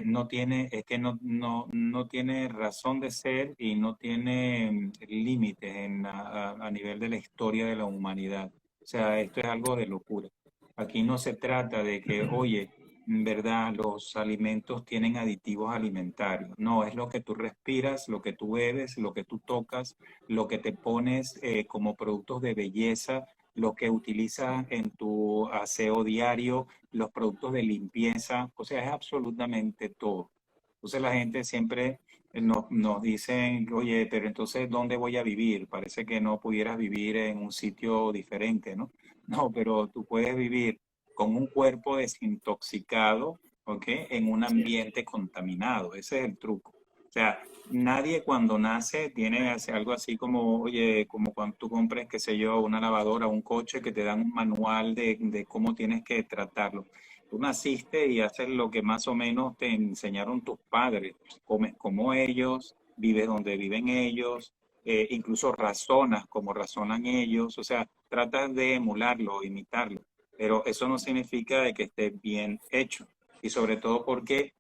no tiene, es que no tiene razón de ser y no tiene límites a nivel de la historia de la humanidad. O sea, esto es algo de locura. Aquí no se trata de que, oye, en verdad, los alimentos tienen aditivos alimentarios. No, es lo que tú respiras, lo que tú bebes, lo que tú tocas, lo que te pones como productos de belleza, lo que utilizas en tu aseo diario, los productos de limpieza, o sea, es absolutamente todo. Entonces la gente siempre nos dice, oye, pero entonces, ¿dónde voy a vivir? Parece que no pudieras vivir en un sitio diferente, ¿no? No, pero tú puedes vivir con un cuerpo desintoxicado, ¿ok? En un Sí. ambiente contaminado. Ese es el truco. O sea, nadie cuando nace tiene algo así como, oye, como cuando tú compres, qué sé yo, una lavadora, un coche que te dan un manual de cómo tienes que tratarlo. Tú naciste y haces lo que más o menos te enseñaron tus padres. Comes como ellos, vives donde viven ellos, incluso razonas como razonan ellos. O sea, tratas de emularlo, imitarlo. Pero eso no significa de que esté bien hecho. Y sobre todo porque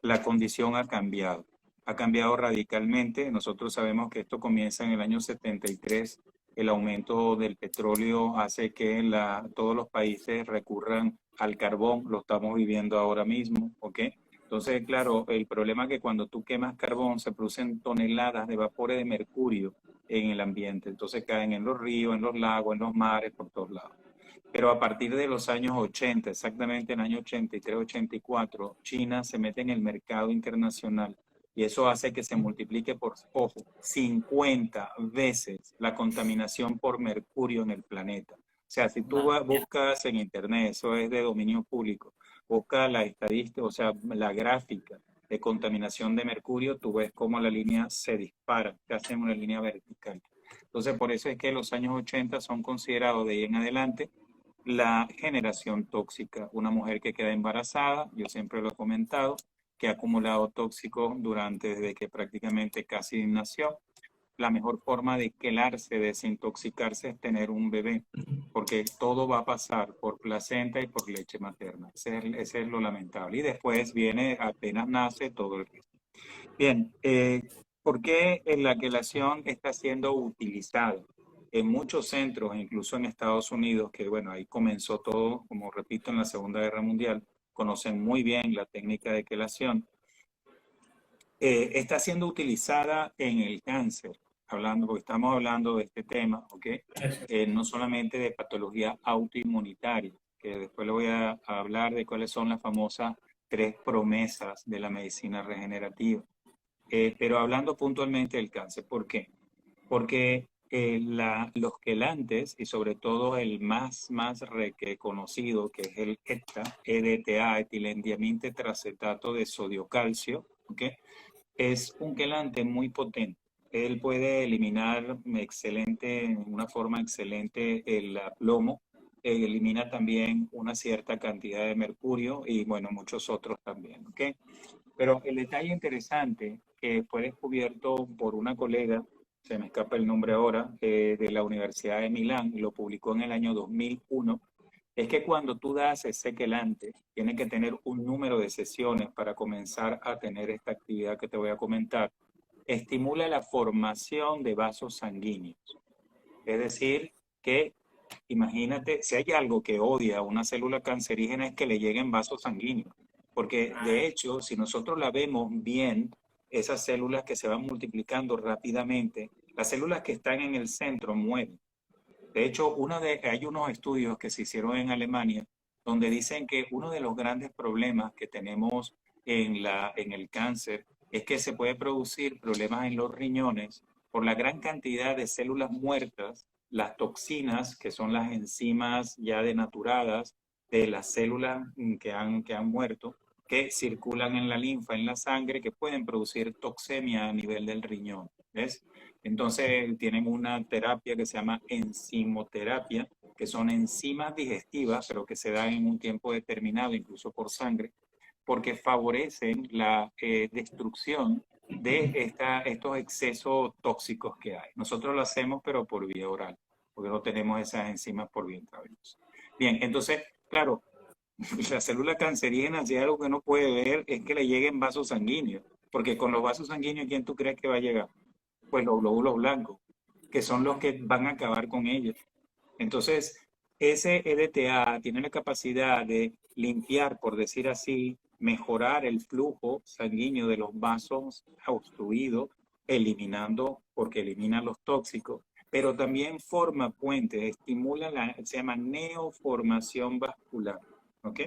la condición ha cambiado radicalmente. Nosotros sabemos que esto comienza en el año 73. El aumento del petróleo hace que todos los países recurran al carbón, lo estamos viviendo ahora mismo, ¿ok? Entonces, claro, el problema es que cuando tú quemas carbón se producen toneladas de vapores de mercurio en el ambiente, entonces caen en los ríos, en los lagos, en los mares, por todos lados. Pero a partir de los años 80, exactamente en el año 83-84, China se mete en el mercado internacional y eso hace que se multiplique por, ojo, 50 veces la contaminación por mercurio en el planeta. O sea, si tú Madre mía. buscas en internet, eso es de dominio público, busca la estadística, o sea, la gráfica de contaminación de mercurio, tú ves cómo la línea se dispara, casi en una línea vertical. Entonces, por eso es que los años 80 son considerados de ahí en adelante la generación tóxica. Una mujer que queda embarazada, yo siempre lo he comentado, que ha acumulado tóxicos desde que prácticamente casi nació. La mejor forma de quelarse, de desintoxicarse es tener un bebé, porque todo va a pasar por placenta y por leche materna. Ese es lo lamentable. Y después viene, apenas nace, todo el resto. Bien, ¿por qué la quelación está siendo utilizada? En muchos centros, incluso en Estados Unidos, que bueno, ahí comenzó todo, como repito, en la Segunda Guerra Mundial, conocen muy bien la técnica de quelación, está siendo utilizada en el cáncer, hablando, porque estamos hablando de este tema, ¿ok? Eso. No solamente de patología autoinmunitaria, que después le voy a hablar de cuáles son las famosas tres promesas de la medicina regenerativa. Pero hablando puntualmente del cáncer, ¿por qué? Porque los quelantes y sobre todo el más reconocido, que es el EDTA, etilendiamina tetracetato de sodio calcio, ¿ok? Es un quelante muy potente. Él puede eliminar en una forma excelente el plomo, elimina también una cierta cantidad de mercurio y bueno, muchos otros también, ¿ok? Pero el detalle interesante que fue descubierto por una colega, se me escapa el nombre ahora, de la Universidad de Milán, y lo publicó en el año 2001, es que cuando tú das ese quelante, tienes que tener un número de sesiones para comenzar a tener esta actividad que te voy a comentar. Estimula la formación de vasos sanguíneos. Es decir, que imagínate, si hay algo que odia a una célula cancerígena es que le lleguen vasos sanguíneos. Porque de hecho, si nosotros la vemos bien, esas células que se van multiplicando rápidamente, las células que están en el centro mueren. De hecho, hay unos estudios que se hicieron en Alemania donde dicen que uno de los grandes problemas que tenemos en el cáncer es que se puede producir problemas en los riñones por la gran cantidad de células muertas, las toxinas, que son las enzimas ya denaturadas de las células que han muerto, que circulan en la linfa, en la sangre, que pueden producir toxemia a nivel del riñón. ¿Ves? Entonces tienen una terapia que se llama enzimoterapia, que son enzimas digestivas, pero que se dan en un tiempo determinado, incluso por sangre, porque favorecen la destrucción de estos excesos tóxicos que hay. Nosotros lo hacemos, pero por vía oral, porque no tenemos esas enzimas por vía intravenosa. Bien, entonces, claro, la célula cancerígena, si hay algo que no puede ver, es que le lleguen vasos sanguíneos, porque con los vasos sanguíneos, ¿quién tú crees que va a llegar? Pues los glóbulos blancos, que son los que van a acabar con ellos. Entonces, ese EDTA tiene la capacidad de limpiar, por decir así, mejorar el flujo sanguíneo de los vasos obstruidos, eliminando, porque elimina los tóxicos, pero también forma puentes, estimula se llama neoformación vascular. ¿Ok?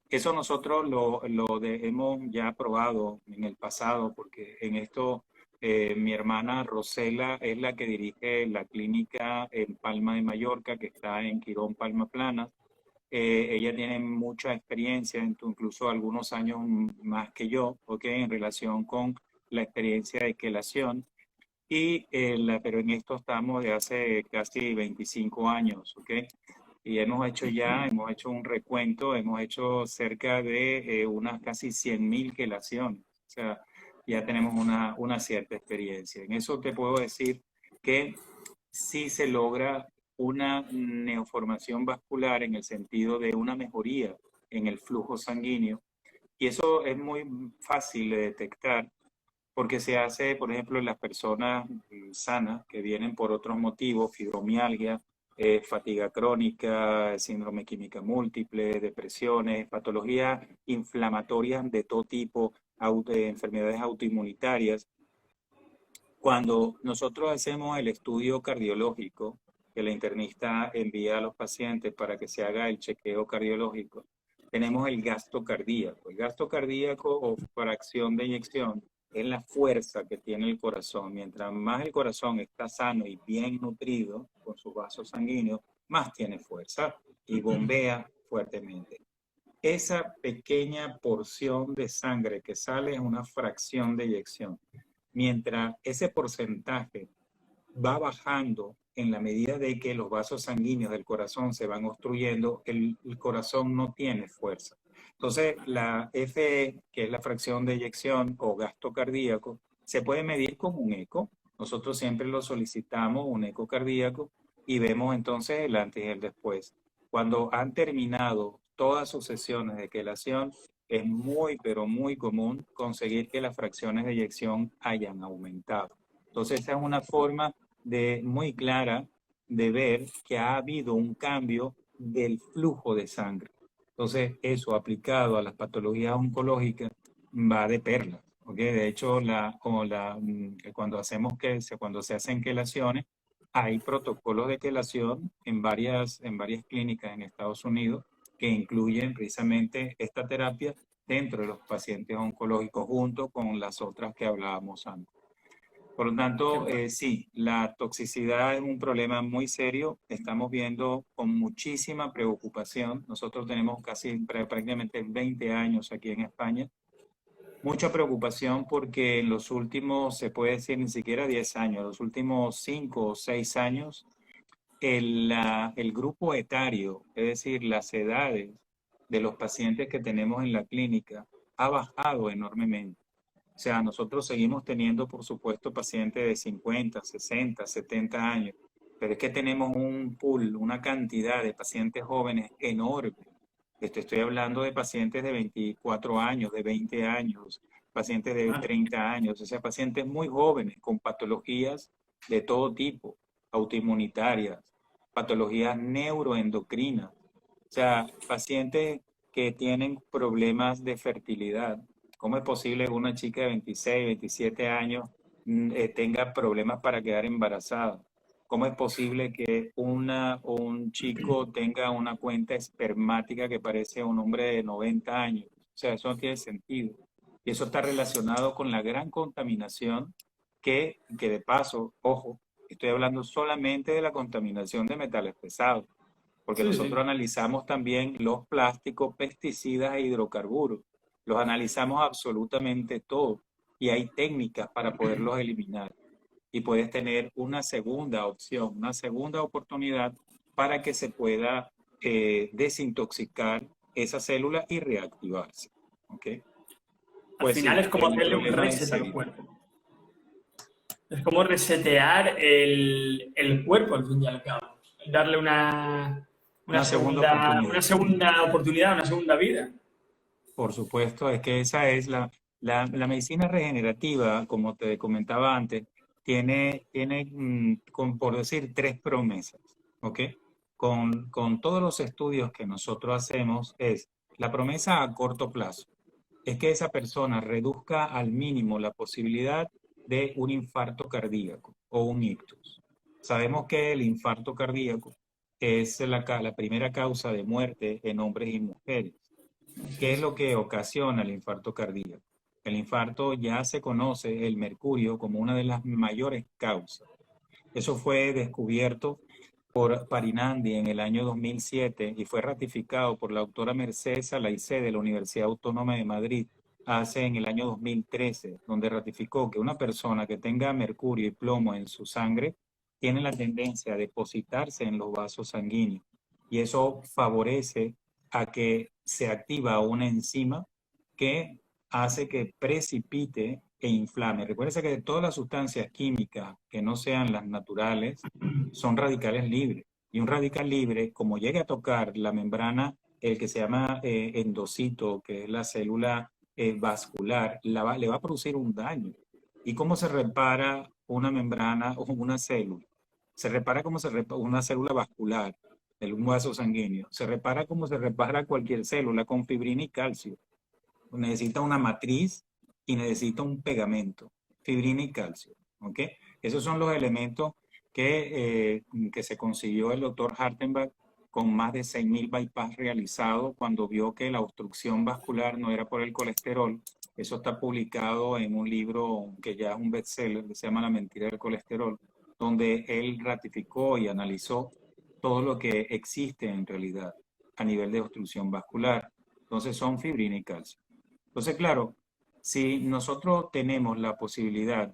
Eso nosotros hemos ya probado en el pasado, porque en esto mi hermana Rosela es la que dirige la clínica en Palma de Mallorca, que está en Quirón, Palma Plana. Ella tiene mucha experiencia, incluso algunos años más que yo, ¿ok? En relación con la experiencia de quelación. Pero en esto estamos de hace casi 25 años, ¿ok? Y hemos hecho un recuento, hemos hecho cerca de unas casi 100.000 quelaciones. O sea, ya tenemos una cierta experiencia. En eso te puedo decir que sí se logra una neoformación vascular en el sentido de una mejoría en el flujo sanguíneo. Y eso es muy fácil de detectar porque se hace, por ejemplo, en las personas sanas que vienen por otros motivos, fibromialgia, fatiga crónica, síndrome química múltiple, depresiones, patologías inflamatorias de todo tipo, enfermedades autoinmunitarias. Cuando nosotros hacemos el estudio cardiológico, que la internista envía a los pacientes para que se haga el chequeo cardiológico, tenemos el gasto cardíaco. El gasto cardíaco o fracción de eyección es la fuerza que tiene el corazón. Mientras más el corazón está sano y bien nutrido con sus vasos sanguíneos, más tiene fuerza y bombea fuertemente. Esa pequeña porción de sangre que sale es una fracción de eyección. Mientras ese porcentaje va bajando en la medida de que los vasos sanguíneos del corazón se van obstruyendo, el corazón no tiene fuerza. Entonces, la FE, que es la fracción de eyección o gasto cardíaco, se puede medir con un eco. Nosotros siempre lo solicitamos, un eco cardíaco, y vemos entonces el antes y el después. Cuando han terminado todas sus sesiones de quelación, es muy, pero muy común conseguir que las fracciones de eyección hayan aumentado. Entonces, esa es una forma muy clara de ver que ha habido un cambio del flujo de sangre. Entonces, eso aplicado a las patologías oncológicas va de perlas. ¿Okay? De hecho, cuando se hacen quelaciones, hay protocolos de quelación en varias clínicas en Estados Unidos que incluyen precisamente esta terapia dentro de los pacientes oncológicos junto con las otras que hablábamos antes. Por lo tanto, sí, la toxicidad es un problema muy serio. Estamos viendo con muchísima preocupación. Nosotros tenemos prácticamente 20 años aquí en España. Mucha preocupación porque en los últimos, se puede decir ni siquiera 10 años, los últimos 5 o 6 años, el grupo etario, es decir, las edades de los pacientes que tenemos en la clínica, ha bajado enormemente. O sea, nosotros seguimos teniendo, por supuesto, pacientes de 50, 60, 70 años, pero es que tenemos un pool, una cantidad de pacientes jóvenes enorme. Estoy hablando de pacientes de 24 años, de 20 años, pacientes de 30 años, o sea, pacientes muy jóvenes con patologías de todo tipo, autoinmunitarias, patologías neuroendocrinas, o sea, pacientes que tienen problemas de fertilidad. ¿Cómo es posible que una chica de 26, 27 años tenga problemas para quedar embarazada? ¿Cómo es posible que un chico tenga una cuenta espermática que parece un hombre de 90 años? O sea, eso no tiene sentido. Y eso está relacionado con la gran contaminación que de paso, ojo, estoy hablando solamente de la contaminación de metales pesados, porque Sí, nosotros sí. analizamos también los plásticos, pesticidas e hidrocarburos. Los analizamos absolutamente todo y hay técnicas para poderlos eliminar. Y puedes tener una segunda opción, una segunda oportunidad para que se pueda desintoxicar esa célula y reactivarse. ¿Ok? Al Pues final sí, es como el hacerle un problema es reset al ahí. cuerpo. Es como resetear el cuerpo, al fin y al cabo. Darle Una segunda oportunidad. una segunda oportunidad, una segunda vida. Por supuesto, es que esa es la medicina regenerativa, como te comentaba antes, por decir, tres promesas, ¿ok? Con todos los estudios que nosotros hacemos es la promesa a corto plazo, es que esa persona reduzca al mínimo la posibilidad de un infarto cardíaco o un ictus. Sabemos que el infarto cardíaco es la primera causa de muerte en hombres y mujeres. Así ¿Qué es es. lo que ocasiona el infarto cardíaco? El infarto ya se conoce el mercurio como una de las mayores causas. Eso fue descubierto por Parinandi en el año 2007 y fue ratificado por la doctora Mercedes Alaizé de la Universidad Autónoma de Madrid hace en el año 2013, donde ratificó que una persona que tenga mercurio y plomo en su sangre tiene la tendencia a depositarse en los vasos sanguíneos y eso favorece a que se activa una enzima que hace que precipite e inflame. Recuerda que todas las sustancias químicas que no sean las naturales son radicales libres. Y un radical libre, como llegue a tocar la membrana, el que se llama endocito, que es la célula vascular, le va a producir un daño. ¿Y cómo se repara una membrana o una célula? Se repara como se repara una célula vascular, un vaso sanguíneo. Se repara como se repara cualquier célula con fibrina y calcio. Necesita una matriz y necesita un pegamento, fibrina y calcio. ¿Ok? Esos son los elementos que se consiguió el doctor Hartenbach con más de 6.000 bypass realizados cuando vio que la obstrucción vascular no era por el colesterol. Eso está publicado en un libro que ya es un bestseller, que se llama La mentira del colesterol, donde él ratificó y analizó todo lo que existe en realidad a nivel de obstrucción vascular. Entonces son fibrina y calcio. Entonces, claro, si nosotros tenemos la posibilidad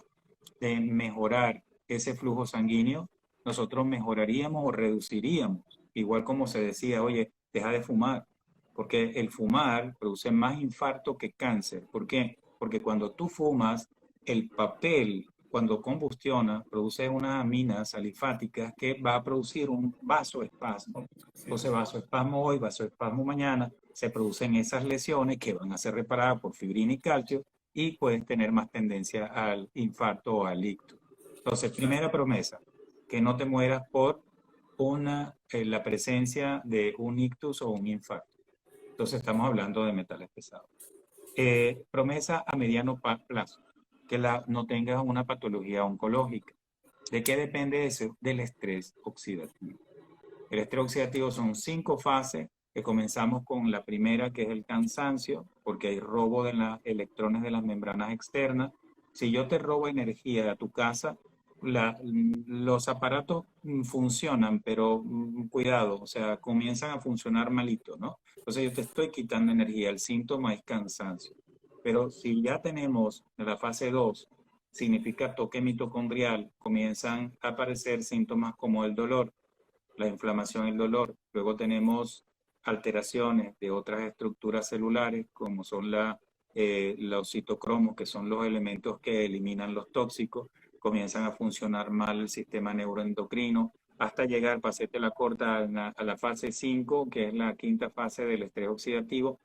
de mejorar ese flujo sanguíneo, nosotros mejoraríamos o reduciríamos, igual como se decía, oye, deja de fumar, porque el fumar produce más infarto que cáncer. ¿Por qué? Porque cuando tú fumas, el papel, cuando combustiona, produce unas aminas alifáticas que va a producir un vasoespasmo. Sí, Entonces, vasoespasmo hoy, vasoespasmo mañana, se producen esas lesiones que van a ser reparadas por fibrina y calcio y puedes tener más tendencia al infarto o al ictus. Entonces, claro. primera promesa, que no te mueras por la presencia de un ictus o un infarto. Entonces, estamos hablando de metales pesados. Promesa a mediano plazo, que no tengas una patología oncológica. ¿De qué depende eso? Del estrés oxidativo. El estrés oxidativo son 5 fases, que comenzamos con la primera, que es el cansancio, porque hay robo de los electrones de las membranas externas. Si yo te robo energía a tu casa, los aparatos funcionan, pero cuidado, o sea, comienzan a funcionar malito, ¿no? Entonces yo te estoy quitando energía, el síntoma es cansancio. Pero si ya tenemos la fase 2, significa toque mitocondrial, comienzan a aparecer síntomas como el dolor, la inflamación y el dolor. Luego tenemos alteraciones de otras estructuras celulares, como son los citocromos, que son los elementos que eliminan los tóxicos. Comienzan a funcionar mal el sistema neuroendocrino, hasta llegar, para hacerte la corta, a la fase 5, que es la quinta fase del estrés oxidativo,